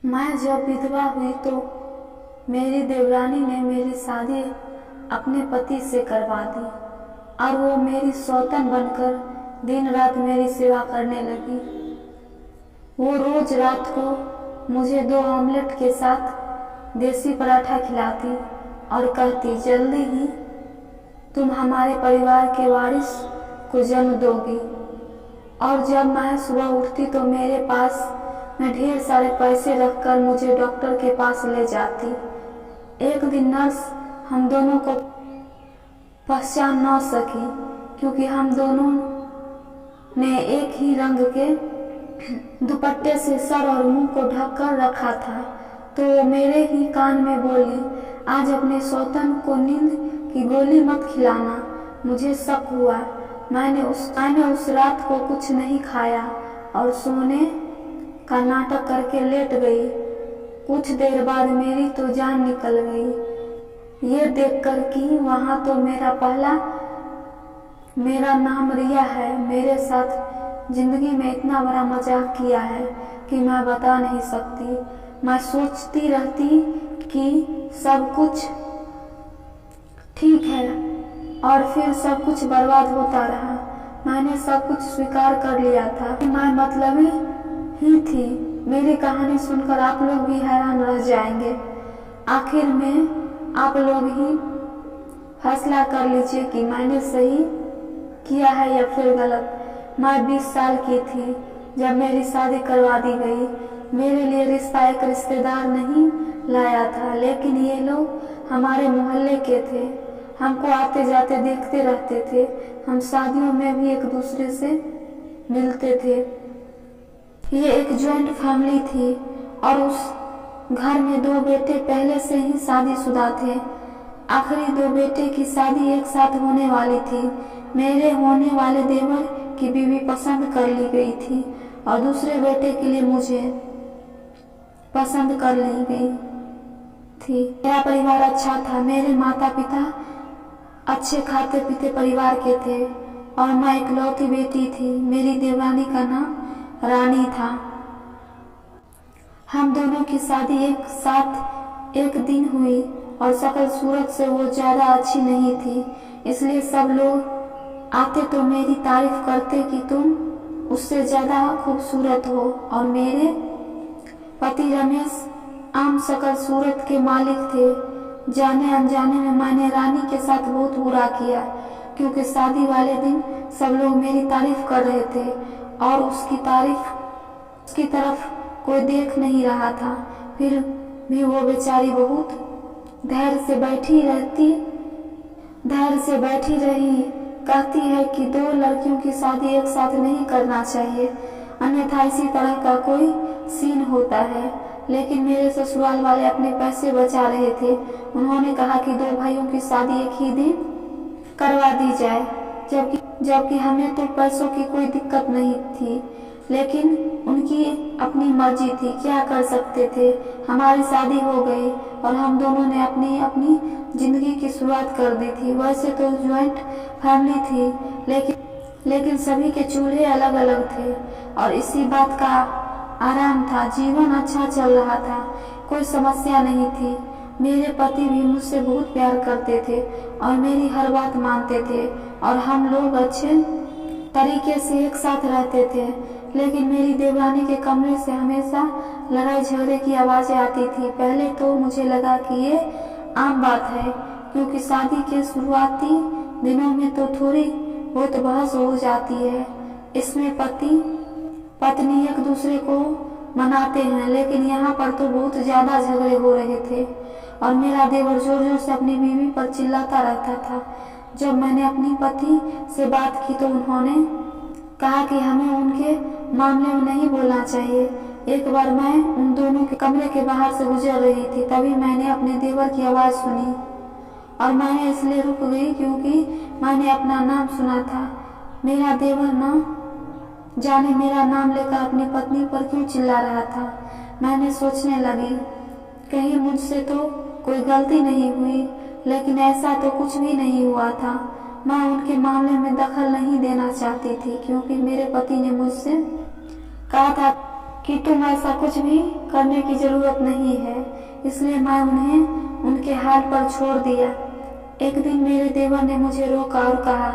मैं जब विधवा हुई तो मेरी देवरानी ने मेरी शादी अपने पति से करवा दी और वो मेरी सौतन बनकर दिन रात मेरी सेवा करने लगी। वो रोज रात को मुझे 2 ऑमलेट के साथ देसी पराठा खिलाती और कहती, जल्दी ही तुम हमारे परिवार के वारिस को जन्म दोगी। और जब मैं सुबह उठती तो मेरे पास में ढेर सारे पैसे रखकर मुझे डॉक्टर के पास ले जाती। एक दिन नर्स हम दोनों को पहचान न सकी क्योंकि हम दोनों ने एक ही रंग के दुपट्टे से सर और मुंह को ढक कर रखा था। तो वो मेरे ही कान में बोली, आज अपने सौतन को नींद की गोली मत खिलाना। मुझे शक हुआ। मैंने उस रात को कुछ नहीं खाया और सोने का नाटक करके लेट गई। कुछ देर बाद मेरी तो जान निकल गई ये देखकर कि वहाँ तो मेरा नाम रिया है। मेरे साथ जिंदगी में इतना बड़ा मजाक किया है कि मैं बता नहीं सकती। मैं सोचती रहती कि सब कुछ ठीक है और फिर सब कुछ बर्बाद होता रहा। मैंने सब कुछ स्वीकार कर लिया था। मैं मतलबी ही थी। मेरी कहानी सुनकर आप लोग भी हैरान रह जाएंगे। आखिर में आप लोग ही फैसला कर लीजिए कि मैंने सही किया है या फिर गलत। मैं 20 साल की थी जब मेरी शादी करवा दी गई। मेरे लिए रिश्ता एक रिश्तेदार नहीं लाया था, लेकिन ये लोग हमारे मोहल्ले के थे। हमको आते जाते देखते रहते थे। हम शादियों में भी एक दूसरे से मिलते थे। ये एक जॉइंट फैमिली थी और उस घर में 2 बेटे पहले से ही शादीशुदा थे। आखिरी 2 बेटे की शादी एक साथ होने वाली थी। मेरे होने वाले देवर की बीवी पसंद कर ली गई थी और दूसरे बेटे के लिए मुझे पसंद कर ली गई थी। मेरा परिवार अच्छा था। मेरे माता पिता अच्छे खाते पीते परिवार के थे और मैं इकलौती बेटी थी। मेरी देवरानी का नाम रानी था। हम दोनों की शादी एक साथ एक दिन हुई और शक्ल सूरत से वो ज्यादा अच्छी नहीं थी, इसलिए सब लोग आते तो मेरी तारीफ करते कि तुम उससे ज्यादा खूबसूरत हो। और मेरे पति रमेश आम शक्ल सूरत के मालिक थे। जाने अनजाने में मैंने रानी के साथ बहुत बुरा किया क्योंकि शादी वाले दिन सब लोग मेरी तारीफ कर रहे थे और उसकी तरफ कोई देख नहीं रहा था। फिर भी वो बेचारी बहुत धैर्य से बैठी रही। कहती है कि 2 लड़कियों की शादी एक साथ नहीं करना चाहिए, अन्यथा इसी तरह का कोई सीन होता है। लेकिन मेरे ससुराल वाले अपने पैसे बचा रहे थे। उन्होंने कहा कि 2 भाइयों की शादी एक ही दिन करवा दी जाए, जबकि हमें तो पैसों की कोई दिक्कत नहीं थी, लेकिन उनकी अपनी मर्जी थी। क्या कर सकते थे। हमारी शादी हो गई और हम दोनों ने अपनी जिंदगी की शुरुआत कर दी थी। वैसे तो ज्वाइंट फैमिली थी, लेकिन सभी के चूल्हे अलग अलग थे और इसी बात का आराम था। जीवन अच्छा चल रहा था, कोई समस्या नहीं थी। मेरे पति भी मुझसे बहुत प्यार करते थे और मेरी हर बात मानते थे और हम लोग अच्छे तरीके से एक साथ रहते थे। लेकिन मेरी देवरानी के कमरे से हमेशा लड़ाई झगड़े की आवाजें आती थी। पहले तो मुझे लगा कि ये आम बात है क्योंकि शादी के शुरुआती दिनों में तो थोड़ी बहुत बहस हो जाती है। इसमें पति पत्नी एक दूसरे को मनाते हैं, लेकिन यहाँ पर तो बहुत ज्यादा झगड़े हो रहे थे और मेरा देवर जोर जोर से अपनी बीवी पर चिल्लाता रहता था। जब मैंने अपनी पति से बात की तो उन्होंने कहा कि हमें उनके मामले में नहीं बोलना चाहिए। एक बार मैं उन दोनों के कमरे के बाहर से गुजर रही थी, तभी मैंने अपने देवर की आवाज सुनी और मैंने इसलिए रुक गई क्योंकि मैंने अपना नाम सुना था। मेरा देवर न जाने मेरा नाम लेकर अपनी पत्नी पर क्यों चिल्ला रहा था। मैंने सोचने लगी कहीं मुझसे तो कोई गलती नहीं हुई, लेकिन ऐसा तो कुछ भी नहीं हुआ था। मैं उनके मामले में दखल नहीं देना चाहती थी क्योंकि मेरे पति ने मुझसे कहा था कि तुम ऐसा कुछ भी करने की जरूरत नहीं है, इसलिए मैं उन्हें उनके हाल पर छोड़ दिया। एक दिन मेरे देवर ने मुझे रोका और कहा,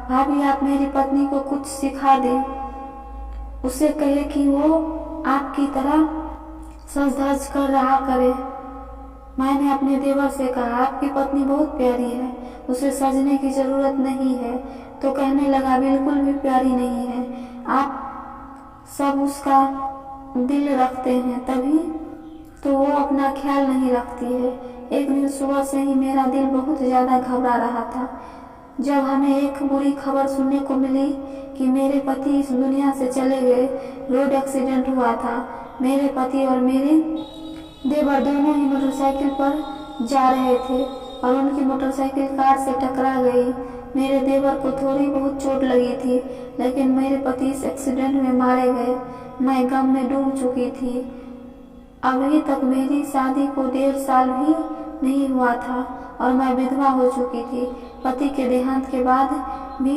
भाभी आप मेरी पत्नी को कुछ सिखा दें, उसे कहे कि वो आपकी तरह सज धज कर रहा करे। मैंने अपने देवर से कहा, आपकी पत्नी बहुत प्यारी है, उसे सजने की जरूरत नहीं है। तो कहने लगा, बिल्कुल भी प्यारी नहीं है, आप सब उसका दिल रखते हैं तभी तो वो अपना ख्याल नहीं रखती है। एक दिन सुबह से ही मेरा दिल बहुत ज्यादा घबरा रहा था जब हमें एक बुरी खबर सुनने को मिली कि मेरे पति इस दुनिया से चले गए। रोड एक्सीडेंट हुआ था। मेरे पति और मेरे देवर दोनों ही मोटरसाइकिल पर जा रहे थे और उनकी मोटरसाइकिल कार से टकरा गई। मेरे देवर को थोड़ी बहुत चोट लगी थी, लेकिन मेरे पति इस एक्सीडेंट में मारे गए। मैं गम में डूब चुकी थी। अभी तक मेरी शादी को 1.5 साल भी नहीं हुआ था और मैं विधवा हो चुकी थी। पति के देहांत के बाद भी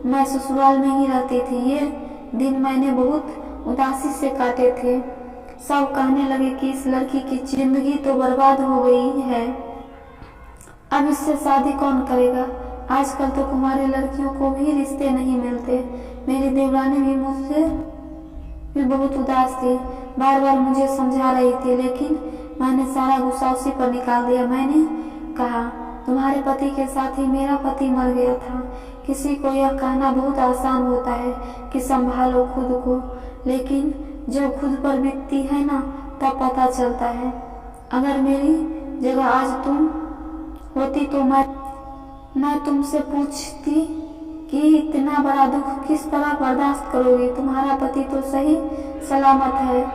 मैं ससुराल में ही रहती थी। ये दिन मैंने बहुत उदासी से काटे थे। सब कहने लगे कि इस लड़की की जिंदगी तो बर्बाद हो गई है, अब इससे शादी कौन करेगा। आजकल तो कुंवारी लड़कियों को भी रिश्ते नहीं मिलते। मेरी देवरानी भी मुझसे भी बहुत उदास थी, बार बार मुझे समझा रही थी, लेकिन मैंने सारा गुस्सा उसी पर निकाल दिया। मैंने कहा, तुम्हारे पति के साथ ही मेरा पति मर गया था। किसी को यह कहना बहुत आसान होता है कि संभालो खुद को, लेकिन जब खुद पर बीतती है ना, तब पता चलता है। अगर मेरी जगह आज तुम होती तो मैं तुमसे पूछती कि इतना बड़ा दुख किस तरह बर्दाश्त करोगी। तुम्हारा पति तो सही सलामत है,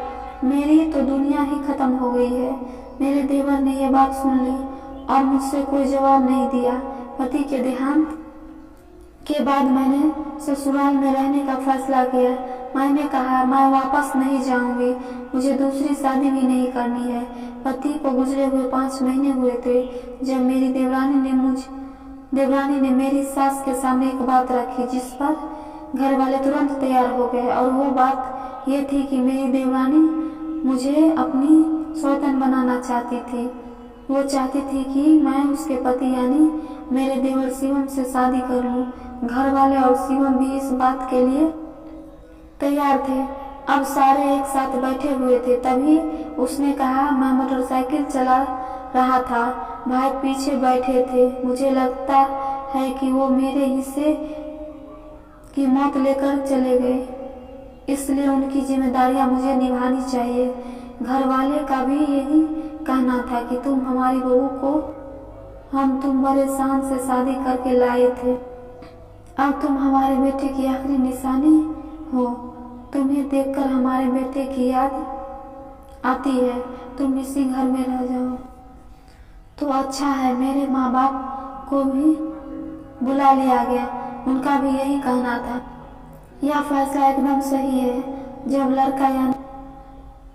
मेरी तो दुनिया ही खत्म हो गई है। मेरे देवर ने यह बात सुन ली और मुझसे कोई जवाब नहीं दिया। पति के देहांत के बाद मैंने ससुराल में रहने का फैसला किया। मैंने कहा, मैं वापस नहीं जाऊंगी, मुझे दूसरी शादी भी नहीं करनी है। पति को गुजरे हुए 5 महीने हुए थे जब मेरी देवरानी ने मेरी सास के सामने एक बात रखी, जिस पर घर वाले तुरंत तैयार हो गए। और वो बात ये थी कि मेरी देवरानी मुझे अपनी सौतन बनाना चाहती थी। वो चाहती थी कि मैं उसके पति यानी मेरे देवर शिवम से शादी कर लूं। घर वाले और शिवम भी इस बात के लिए तैयार थे। अब सारे एक साथ बैठे हुए थे। तभी उसने कहा, मैं मोटरसाइकिल चला रहा था, भाई पीछे बैठे थे। मुझे लगता है कि वो मेरे हिस्से की मौत लेकर चले गए, इसलिए उनकी जिम्मेदारियां मुझे निभानी चाहिए। घर वाले का भी यही कहना था कि तुम हमारी बहू को तुम बड़े शान से शादी करके लाए थे, अब तुम हमारे बेटे की आखिरी निशानी हो। तुम्हें देखकर हमारे बेटे की याद आती है। तुम इसी घर में रह जाओ तो अच्छा है। मेरे माँ बाप को भी बुला लिया गया, उनका भी यही कहना था। यह फैसला एकदम सही है। जब लड़का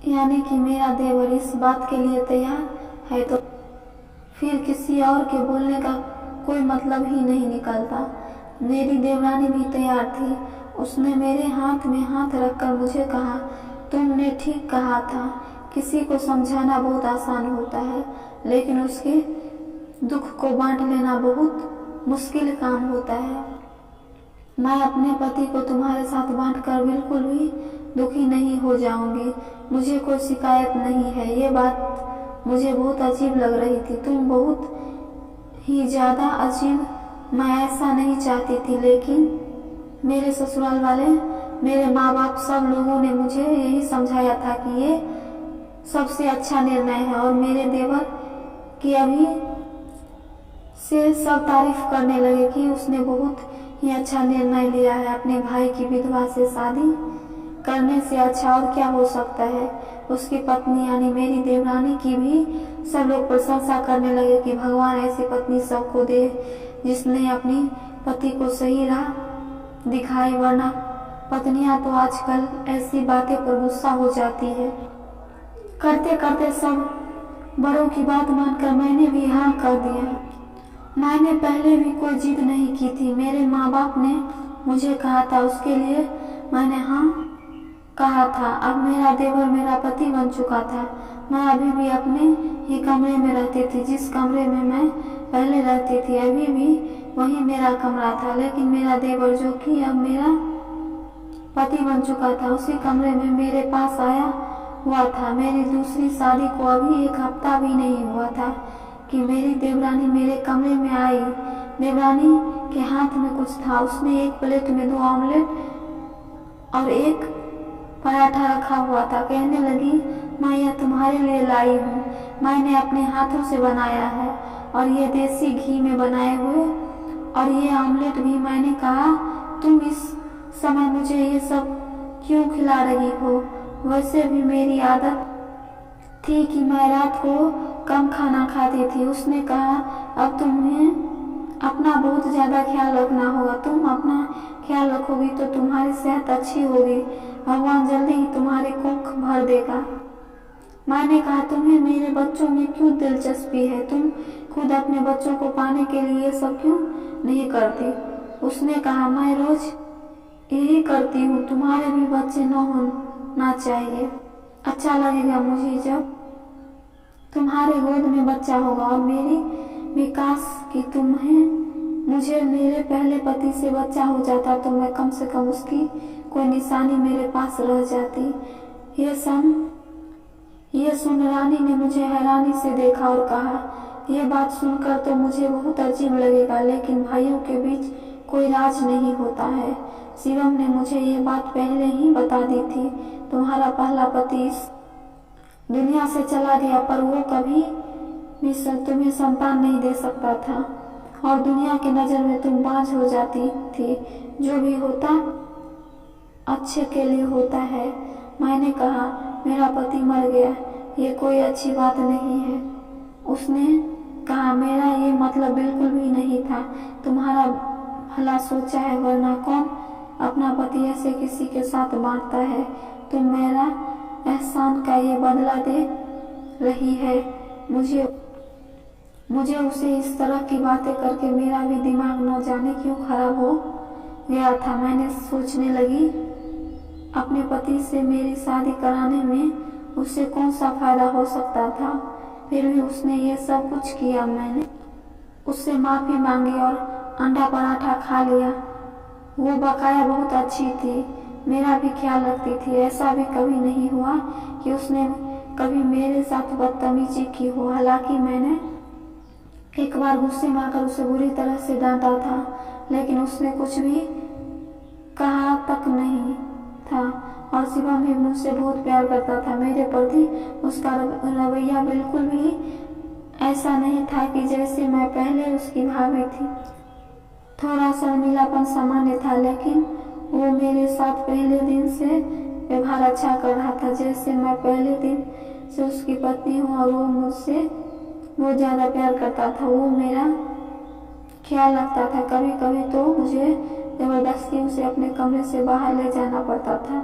यानी कि मेरा देवर इस बात के लिए तैयार है तो फिर किसी और के बोलने का कोई मतलब ही नहीं निकलता। मेरी देवरानी भी तैयार थी। उसने मेरे हाथ में हाथ रखकर मुझे कहा, तुमने ठीक कहा था, किसी को समझाना बहुत आसान होता है, लेकिन उसके दुख को बांट लेना बहुत मुश्किल काम होता है। मैं अपने पति को तुम्हारे साथ बांटकर बिल्कुल भी दुखी नहीं हो जाऊंगी। मुझे कोई शिकायत नहीं है। ये बात मुझे बहुत अजीब लग रही थी। तुम बहुत ही ज्यादा अजीब। मैं ऐसा नहीं चाहती थी, लेकिन मेरे ससुराल वाले, मेरे माँ बाप, सब लोगों ने मुझे यही समझाया था कि ये सबसे अच्छा निर्णय है। और मेरे देवर की अभी से सब तारीफ करने लगे कि उसने बहुत ही अच्छा निर्णय लिया है। अपने भाई की विधवा से शादी करने से अच्छा और क्या हो सकता है। उसकी पत्नी यानी मेरी देवरानी की भी सब लोग प्रशंसा करने लगे कि भगवान ऐसी पत्नी सबको दे जिसने अपनी पति को सही राह दिखाई, वरना पत्नियां तो आजकल ऐसी बातें पर गुस्सा हो जाती है। करते करते सब बड़ों की बात मानकर मैंने भी हाँ कर दिया। मैंने पहले भी कोई जिद नहीं की थी। मेरे माँ बाप ने मुझे कहा था, उसके लिए मैंने हाँ कहा था। अब मेरा देवर मेरा पति बन चुका था। मैं अभी भी अपने ही कमरे में रहती थी, जिस कमरे में मैं पहले रहती थी। अभी भी वही मेरा कमरा था, लेकिन मेरा देवर, जो कि अब मेरा पति बन चुका था, उसी कमरे में मेरे पास आया हुआ था। मेरी दूसरी शादी को अभी 1 हफ्ता भी नहीं हुआ था कि मेरी देवरानी मेरे कमरे में आई। देवरानी के हाथ में कुछ था। उसने एक प्लेट में 2 ऑमलेट और 1 पराठा रखा हुआ था। कहने लगी, मैं यह तुम्हारे लिए लाई हूँ। मैंने अपने हाथों से बनाया है और ये देसी घी में बनाए हुए और ये ऑमलेट भी। मैंने कहा, तुम इस समय मुझे ये सब क्यों खिला रही हो? वैसे भी मेरी आदत थी कि मैं रात को कम खाना खाती थी। उसने कहा, अब तुम्हें अपना बहुत ज़्यादा ख्याल रखना होगा। तुम अपना ख्याल रखोगी तो तुम्हारी सेहत अच्छी होगी। भगवान जल्दी ही तुम्हारे कुख भर देगा। मैंने कहा, तुम्हें मेरे बच्चों में क्यों दिलचस्पी है? तुम खुद अपने बच्चों को पाने के लिए ये सब क्यों नहीं करती? उसने कहा, मैं रोज यही करती हूँ। तुम्हारे भी बच्चे न होना चाहिए। अच्छा लगेगा मुझे जब तुम्हारे गोद में बच्चा होगा। और मेरी विकास की मुझे मेरे पहले पति से बच्चा हो जाता तो मैं कम से कम उसकी कोई निशानी मेरे पास रह जाती। ये सुन रानी ने मुझे हैरानी से देखा और कहा, यह बात सुनकर तो मुझे बहुत अजीब लगेगा, लेकिन भाइयों के बीच कोई राज नहीं होता है। शिवम ने मुझे ये बात पहले ही बता दी थी। तुम्हारा पहला पति इस दुनिया से चला गया, पर वो कभी भी तुम्हें संतान नहीं दे सकता था और दुनिया की नज़र में तुम बांझ हो जाती थी। जो भी होता अच्छे के लिए होता है। मैंने कहा, मेरा पति मर गया, ये कोई अच्छी बात नहीं है। उसने कहा, मेरा ये मतलब बिल्कुल भी नहीं था। तुम्हारा भला सोचा है, वरना कौन अपना पति ऐसे किसी के साथ बांटता है? तुम मेरा एहसान का ये बदला दे रही है। मुझे उसे इस तरह की बातें करके मेरा भी दिमाग न जाने क्यों खराब हो गया था। मैंने सोचने लगी, अपने पति से मेरी शादी कराने में उससे कौन सा फायदा हो सकता था। फिर भी उसने ये सब कुछ किया। मैंने उससे माफ़ी मांगी और अंडा पराठा खा लिया। वो बकाया बहुत अच्छी थी, मेरा भी ख्याल रखती थी। ऐसा भी कभी नहीं हुआ कि उसने कभी मेरे साथ बदतमीजी की हो। हालांकि मैंने एक बार गुस्से में आकर उसे बुरी तरह से डांटा था, लेकिन उसने कुछ भी कहा तक नहीं था। और शिवम भी मुझसे बहुत प्यार करता था। मेरे प्रति उसका रवैया बिल्कुल भी ऐसा नहीं था कि जैसे मैं पहले उसकी भाभी थी। थोड़ा शर्मिलापन सामान्य था, लेकिन वो मेरे साथ पहले दिन से व्यवहार अच्छा कर रहा था, जैसे मैं पहले दिन से उसकी पत्नी हूँ। और वो मुझसे बहुत ज़्यादा प्यार करता था। वो मेरा ख्याल रखता था। कभी कभी तो मुझे ज़बरदस्ती उसे अपने कमरे से बाहर ले जाना पड़ता था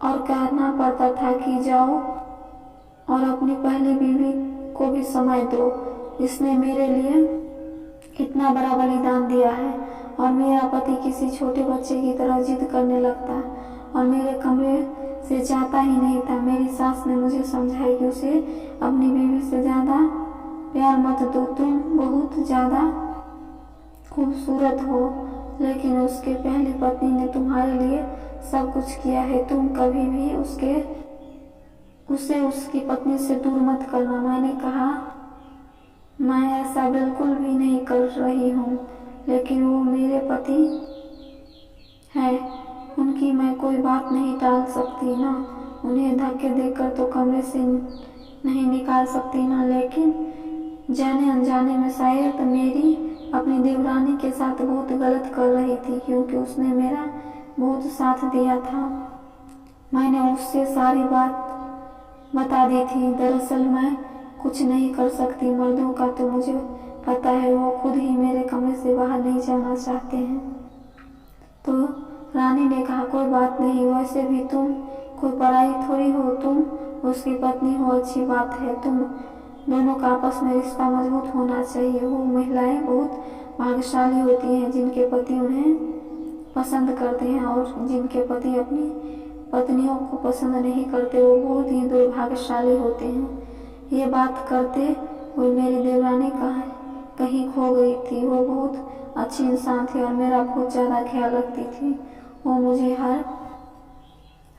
और कहना पड़ता था कि जाओ और अपनी पहली बीवी को भी समय दो, जिसने मेरे लिए इतना बड़ा बलिदान दिया है। और मेरा पति किसी छोटे बच्चे की तरह जिद करने लगता और मेरे कमरे से जाता ही नहीं था। मेरी सास ने मुझे समझाया कि उसे अपनी बीवी से ज़्यादा प्यार मत दो। तुम बहुत ज़्यादा खूबसूरत हो, लेकिन उसके पहली पत्नी ने तुम्हारे लिए सब कुछ किया है। तुम कभी भी उसे उसकी पत्नी से दूर मत करना। मैंने कहा, मैं ऐसा बिल्कुल भी नहीं कर रही हूँ, लेकिन वो मेरे पति है, उनकी मैं कोई बात नहीं टाल सकती ना। उन्हें धक्के देकर तो कमरे से नहीं निकाल सकती ना। लेकिन जाने अनजाने में शायद मेरी अपनी देवरानी के साथ बहुत गलत कर रही थी, क्योंकि उसने मेरा बहुत साथ दिया था। मैंने उससे सारी बात बता दी थी। दरअसल मैं कुछ नहीं कर सकती। मर्दों का तो मुझे पता है, वो खुद ही मेरे कमरे से बाहर नहीं जाना चाहते हैं। तो रानी ने कहा, कोई बात नहीं, वैसे भी तुम कोई पराई थोड़ी हो, तुम उसकी पत्नी हो। अच्छी बात है, तुम दोनों का आपस में रिश्ता मजबूत होना चाहिए। वो महिलाएं बहुत भाग्यशाली होती हैं जिनके पति उन्हें पसंद करते हैं और जिनके पति अपनी पत्नियों को पसंद नहीं करते वो बहुत ही दुर्भाग्यशाली होते हैं। ये बात करते हुए मेरी देवरानी कहीं खो गई थी। वो बहुत अच्छी इंसान थी और मेरा बहुत ज़्यादा ख्याल रखती थी। वो मुझे हर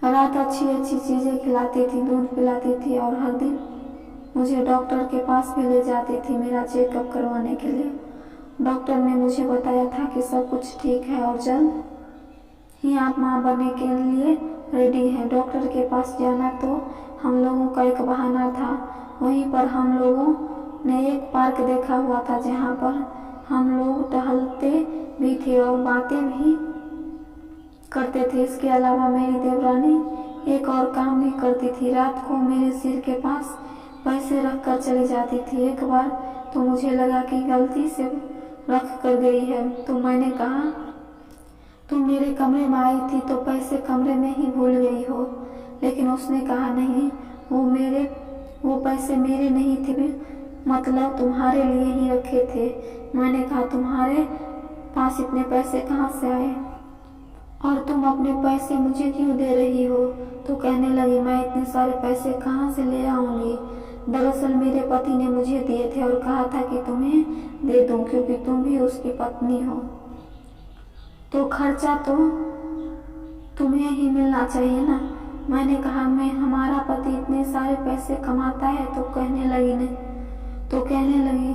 रात अच्छी अच्छी चीज़ें खिलाती थी, दूध पिलाती थी और हर दिन मुझे डॉक्टर के पास भी ले जाती थी मेरा चेकअप करवाने के लिए। डॉक्टर ने मुझे बताया था कि सब कुछ ठीक है और जल्द ही आप माँ बनने के लिए रेडी है। डॉक्टर के पास जाना तो हम लोगों का एक बहाना था। वहीं पर हम लोगों ने एक पार्क देखा हुआ था जहाँ पर हम लोग टहलते भी थे और बातें भी करते थे। इसके अलावा मेरी देवरानी एक और काम भी करती थी। रात को मेरे सिर के पास पैसे रख कर चली जाती थी। एक बार तो मुझे लगा कि गलती से रख कर गई है, तो मैंने कहा तुम मेरे कमरे में आई थी तो पैसे कमरे में ही भूल गई हो। लेकिन उसने कहा नहीं, वो पैसे मेरे नहीं थे, मतलब तुम्हारे लिए ही रखे थे। मैंने कहा तुम्हारे पास इतने पैसे कहाँ से आए और तुम अपने पैसे मुझे क्यों दे रही हो? तो कहने लगी मैं इतने सारे पैसे कहाँ से ले आऊँगी। दरअसल मेरे पति ने मुझे दिए थे और कहा था कि तुम्हें दे दूँ क्योंकि तुम भी उसकी पत्नी हो, तो खर्चा तो तुम्हें ही मिलना चाहिए ना। मैंने कहा मैं हमारा पति इतने सारे पैसे कमाता है। तो कहने लगी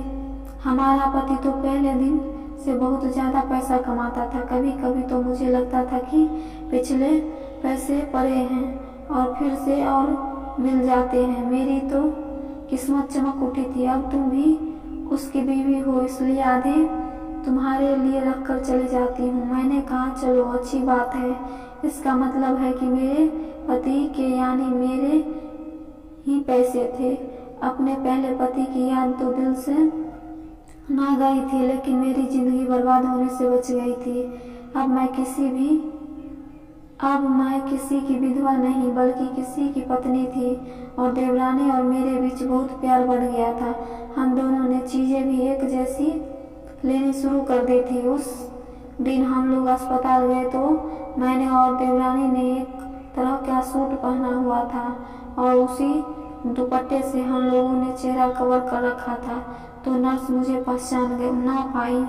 हमारा पति तो पहले दिन से बहुत ज़्यादा पैसा कमाता था। कभी कभी तो मुझे लगता था कि पिछले पैसे पड़े हैं और फिर से और मिल जाते हैं। मेरी तो किस्मत चमक उठी थी। अब तुम भी उसकी बीवी हो, इसलिए आधे तुम्हारे लिए रख कर चली जाती हूँ। मैंने कहा चलो अच्छी बात है, इसका मतलब है कि मेरे पति के यानी मेरे ही पैसे थे। अपने पहले पति की याद तो दिल से ना गई थी, लेकिन मेरी जिंदगी बर्बाद होने से बच गई थी। अब मैं किसी की विधवा नहीं बल्कि किसी की पत्नी थी और देवरानी और मेरे बीच बहुत प्यार बढ़ गया था। हम दोनों ने चीज़ें भी एक जैसी लेनी शुरू कर दी थी। उस दिन हम लोग अस्पताल गए तो मैंने और देवरानी ने एक तरह का सूट पहना हुआ था और उसी दुपट्टे से हम लोगों ने चेहरा कवर कर रखा था। तो नर्स मुझे पहचान ना पाई,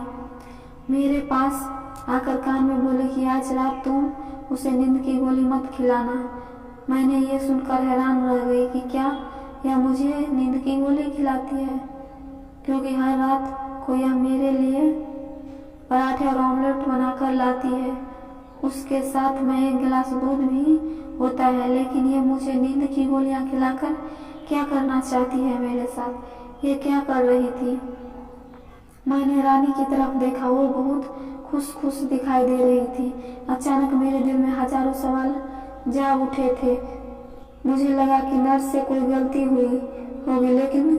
मेरे पास आकर कान में बोले कि आज रात तुम उसे नींद की गोली मत खिलाना। मैंने ये सुनकर हैरान रह गई कि क्या यह मुझे नींद की गोली खिलाती है, क्योंकि हर रात को यह मेरे लिए पराठे और ऑमलेट बनाकर लाती है। उसके साथ में एक गिलास दूध भी होता है, लेकिन ये मुझे नींद की गोलियां खिलाकर क्या करना चाहती है मेरे साथ? ये क्या कर रही थी? मैंने रानी की तरफ देखा, वो बहुत खुश दिखाई दे रही थी। अचानक मेरे दिल में हजारों सवाल जा उठे थे। मुझे लगा कि नर्स से कोई गलती हुई होगी, लेकिन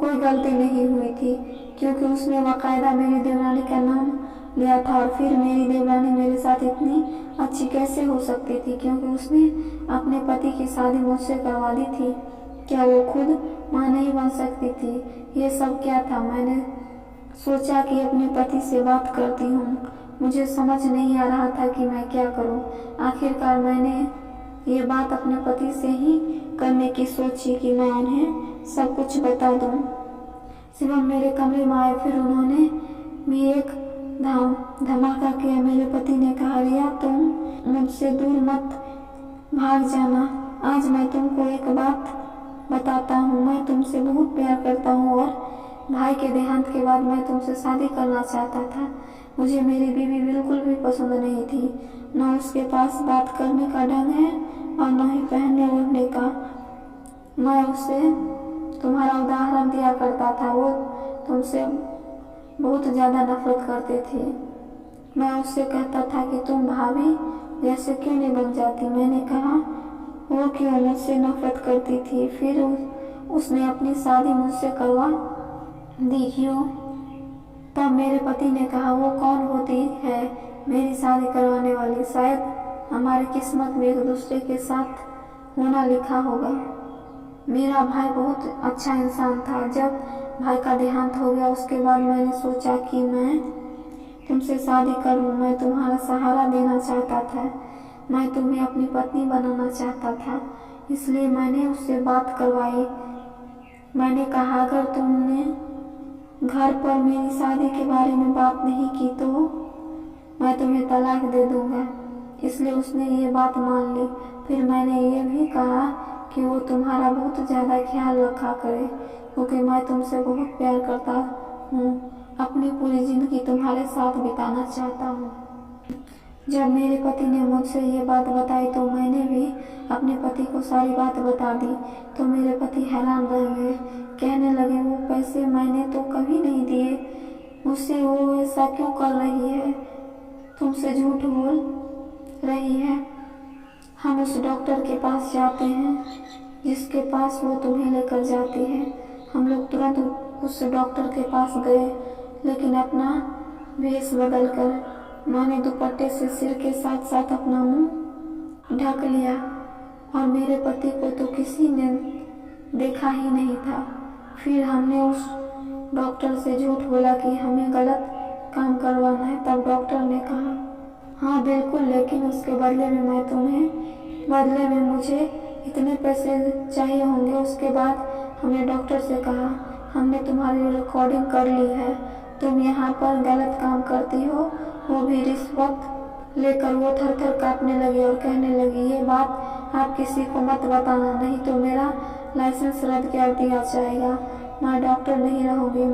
कोई गलती नहीं हुई थी क्योंकि उसने बाकायदा मेरी देवरानी का नाम लिया था। और फिर मेरी देवरानी मेरे साथ इतनी अच्छी कैसे हो सकती थी, क्योंकि उसने अपने पति की शादी मुझसे करवा दी थी। क्या वो खुद माँ नहीं बन सकती थी? ये सब क्या था? मैंने सोचा कि अपने पति से बात करती हूँ। मुझे समझ नहीं आ रहा था कि मैं क्या करूँ। आखिरकार मैंने ये बात अपने पति से ही करने की सोची कि मैं उन्हें सब कुछ बता दूँ। शिवम मेरे कमरे में आए, फिर उन्होंने भी एक धमाका किया। मेरे पति ने कहा रिया तुम मुझसे दूर मत भाग जाना। आज मैं तुमको एक बात बताता हूँ, मैं तुमसे बहुत प्यार करता हूँ और भाई के देहांत के बाद मैं तुमसे शादी करना चाहता था। मुझे मेरी बीवी बिल्कुल भी पसंद नहीं थी, न उसके पास बात करने का ढंग है और न ही पहनने ओढ़ने का। मैं उसे तुम्हारा उदाहरण दिया करता था, वो तुमसे बहुत ज़्यादा नफरत करते थे। मैं उससे कहता था कि तुम भाभी जैसे क्यों नहीं बन जाती। मैंने कहा वो क्यों मुझसे नफरत करती थी। फिर उसने अपनी शादी मुझसे करवा दी क्यों? तब मेरे पति ने कहा वो कौन होती है मेरी शादी करवाने वाली? शायद हमारी किस्मत में एक दूसरे के साथ होना लिखा होगा। मेरा भाई बहुत अच्छा इंसान था। जब भाई का देहांत हो गया उसके बाद मैंने सोचा कि मैं तुमसे शादी करूं। मैं तुम्हारा सहारा देना चाहता था। मैं तुम्हें अपनी पत्नी बनाना चाहता था, इसलिए मैंने उससे बात करवाई। मैंने कहा अगर तुमने घर पर मेरी शादी के बारे में बात नहीं की तो मैं तुम्हें तलाक दे दूंगा। इसलिए उसने ये बात मान ली। फिर मैंने ये भी कहा कि वो तुम्हारा बहुत ज़्यादा ख्याल रखा करे, क्योंकि मैं तुमसे बहुत प्यार करता हूँ, अपनी पूरी ज़िंदगी तुम्हारे साथ बिताना चाहता हूँ। जब मेरे पति ने मुझसे ये बात बताई तो मैंने भी अपने पति को सारी बात बता दी। तो मेरे पति हैरान रह गए, कहने लगे वो पैसे मैंने तो कभी नहीं दिए, मुझसे वो ऐसा क्यों कर रही है, तुमसे झूठ बोल रही है। हम उस डॉक्टर के पास जाते हैं जिसके पास वो तुम्हें लेकर जाती है। हम लोग तुरंत उस डॉक्टर के पास गए, लेकिन अपना भेष बदल कर मैंने दुपट्टे से सिर के साथ साथ अपना मुंह ढक लिया, और मेरे पति को तो किसी ने देखा ही नहीं था। फिर हमने उस डॉक्टर से झूठ बोला कि हमें गलत काम करवाना है। तब डॉक्टर ने कहा हाँ बिल्कुल, लेकिन उसके बदले में मुझे इतने पैसे चाहिए होंगे। उसके बाद हमने डॉक्टर से कहा हमने तुम्हारी रिकॉर्डिंग कर ली है, तुम यहाँ पर गलत काम करती हो, वो भी रिश्वत लेकर। वो थर थर कांपने लगी और कहने लगी ये बात आप किसी को मत बताना, नहीं तो मेरा लाइसेंस रद्द कर दिया जाएगा, मैं डॉक्टर नहीं रहूँगी।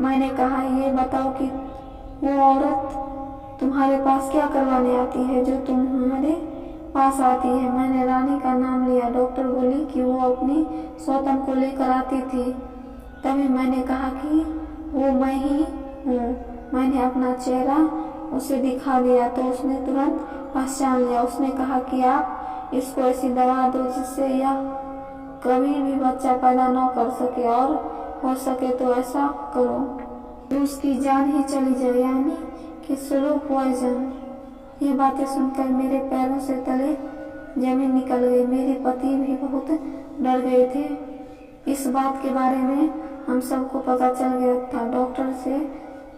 मैंने कहा ये बताओ कि वो औरत तुम्हारे पास क्या करवाने आती है जो तुम्हारे पास आती है। मैंने रानी का नाम लिया। डॉक्टर बोली कि वो अपनी सौतन को लेकर आती थी। तभी मैंने कहा कि वो मैं ही हूँ। मैंने अपना चेहरा उसे दिखा दिया तो उसने तुरंत पहचान लिया। उसने कहा कि आप इसको ऐसी दवा दो जिससे यह कभी भी बच्चा पैदा न कर सके, और हो सके तो ऐसा करो कि उसकी जान ही चली जाए, यानी कि स्लो पॉइजन। ये बातें सुनकर मेरे पैरों से तले जमीन निकल गई। मेरे पति भी बहुत डर गए थे। इस बात के बारे में हम सबको पता चल गया था। डॉक्टर से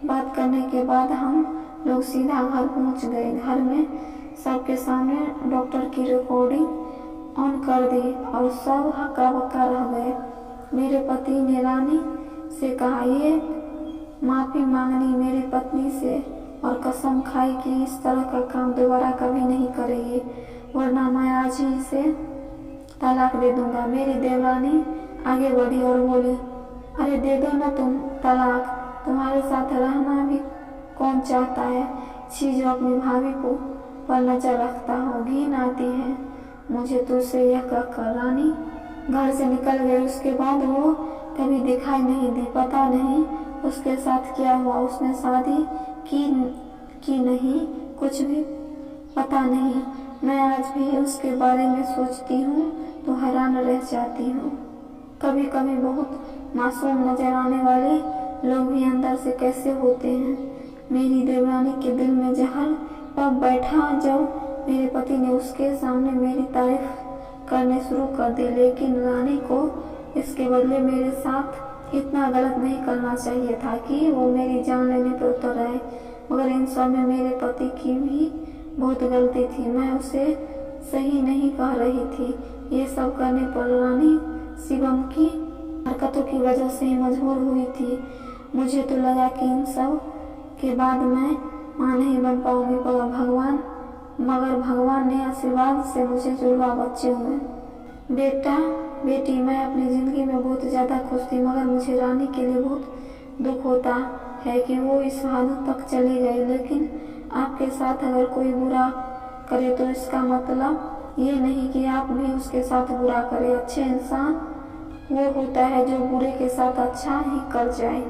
बात करने के बाद हम लोग सीधा घर पहुंच गए। घर में सबके सामने डॉक्टर की रिकॉर्डिंग ऑन कर दी और सब हक्का बक्का रह गए। मेरे पति ने रानी से कहा ये माफ़ी मांगनी मेरी पत्नी से, और कसम खाई कि इस तरह का काम दोबारा कभी नहीं करेगी, वरना मैं आज ही इसे तलाक दे दूंगा। मेरी देवरानी आगे बढ़ी और बोली अरे दे दो ना तुम तलाक, तुम्हारे साथ रहना भी कौन चाहता है। छी, जो अपनी भाभी को पर नजर रखता हो, घिन आती है मुझे तुझसे। यह कहकर रानी घर से निकल गई। उसके बाद वो कभी दिखाई नहीं दी। पता नहीं उसके साथ क्या हुआ, उसने शादी की नहीं, कुछ भी पता नहीं। मैं आज भी उसके बारे में सोचती हूँ तो हैरान रह जाती हूँ। कभी कभी बहुत मासूम नजर आने वाले लोग भी अंदर से कैसे होते हैं। मेरी देवरानी के दिल में जहर तब बैठा जब मेरे पति ने उसके सामने मेरी तारीफ करने शुरू कर दी। लेकिन रानी को इसके बदले मेरे साथ इतना गलत नहीं करना चाहिए था कि वो मेरी जान लेने पर उतर आए। मगर इन सब में मेरे पति की भी बहुत गलती थी। मैं उसे सही नहीं कह रही थी। ये सब करने पर रानी शिवम की हरकतों की वजह से ही मजबूर हुई थी। मुझे तो लगा कि इन सब के बाद मैं माँ नहीं बन पाऊंगी, मगर भगवान ने आशीर्वाद से मुझे जुड़वा बच्चे हुए। बेटी मैं अपनी ज़िंदगी में बहुत ज़्यादा खुश थी, मगर मुझे रानी के लिए बहुत दुख होता है कि वो इस हद तक चली गई। लेकिन आपके साथ अगर कोई बुरा करे तो इसका मतलब ये नहीं कि आप भी उसके साथ बुरा करें। अच्छे इंसान वो होता है जो बुरे के साथ अच्छा ही कर जाए।